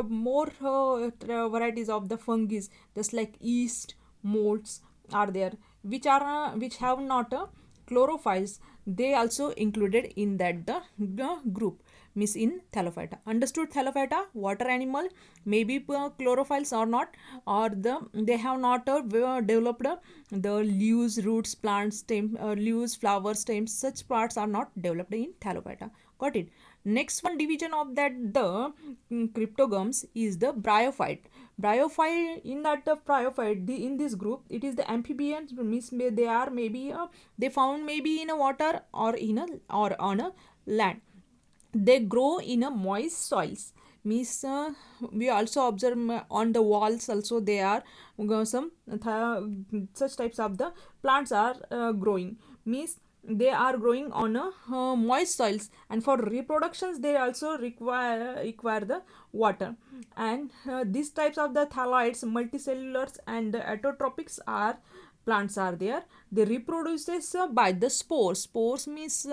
more varieties of the fungi, just like yeast, molds are there, which have not chlorophyls. They also included in that the group, miss in Thallophyta. Understood? Thallophyta, water animal, maybe chlorophylls or not, or they have not developed the leaves, roots, plants, stem, leaves, flowers, stems. Such parts are not developed in Thallophyta. Got it? Next one division of that the cryptogams is the bryophyte. Bryophyte, in that the bryophyte, in this group, it is the amphibians, means they are maybe they found maybe in a water or in a or on a land. They grow in a moist soils, means we also observe on the walls also they are some such types of the plants are growing, means they are growing on a moist soils, and for reproductions they also require the water. And these types of the thalloids, multicellulars and the autotropics are plants are there. They reproduces by the spores. Spores means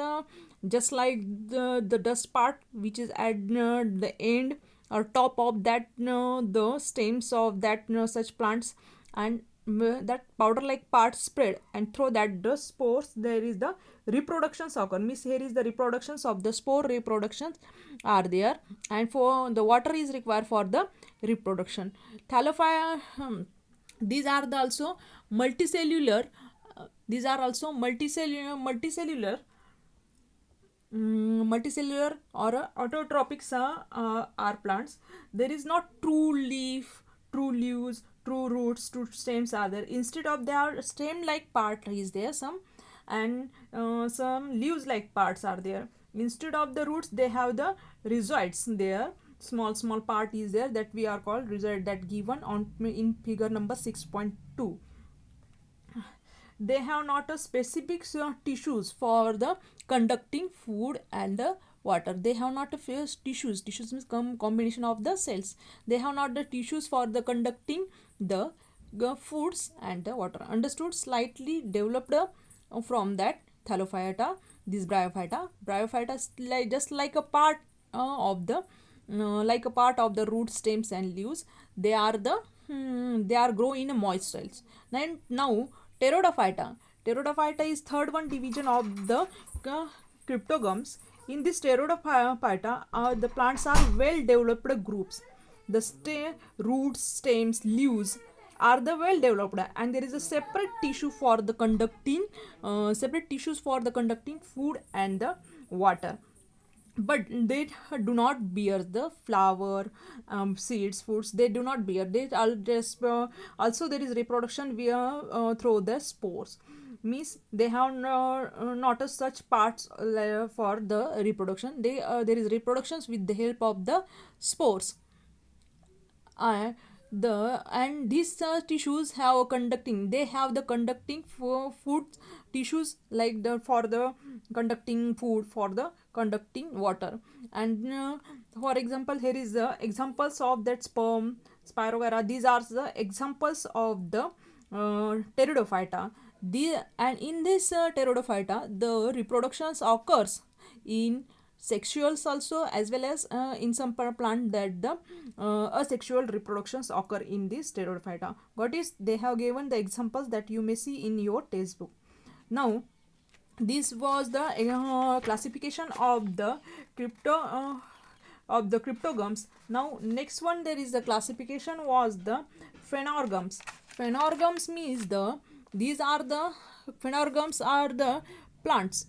just like the dust part which is at the end or top of that the stems of that such plants, and that powder like part spread, and through that the spores there is the reproductions occur, means here is the reproductions of the spore reproductions are there, and for the water is required for the reproduction. Thallophyta, these are the also multicellular, these are also multicellular or autotropics are plants. There is not true leaf, true leaves, true roots, true stems are there. Instead of their stem like part is there some, and some leaves like parts are there. Instead of the roots they have the rhizoids there, small part is there, that we are called rhizoid, that given on in figure number 6.2. They have not a specific tissues for the conducting food and the water. They have not a first tissues means combination of the cells. They have not the tissues for the conducting the foods and the water. Understood? Slightly developed from that Thallophyta, this Bryophyta is like just like a part of the like a part of the root, stems and leaves. They are the they are grow in a moist soils. Now Pteridophyta. Pteridophyta is third one division of the cryptogams. In this Pteridophyta, the plants are well developed groups. The roots, stems, leaves are the well developed, and there is a separate tissue for the conducting separate tissues for the conducting food and the water, but they do not bear the flower, seeds, foods. They do not bear. They are just also there is reproduction via through the spores, means they have not as such parts for the reproduction. They there is reproductions with the help of the spores. And these tissues have conducting, they have the conducting food tissues, like the for the conducting food, for the conducting water. And for example, here is the examples of that sperm, Spirogyra. These are the examples of the Pteridophyta. And in this Pteridophyta, the reproductions occurs in sexuals also, as well as in some plant that the asexual reproductions occur in this Pteridophyta. What is, they have given the examples that you may see in your textbook. Now this was the classification of the cryptogams. Now next one, there is the classification was the phenorgams. Phenorgams means the, these are the phenorgams are the plants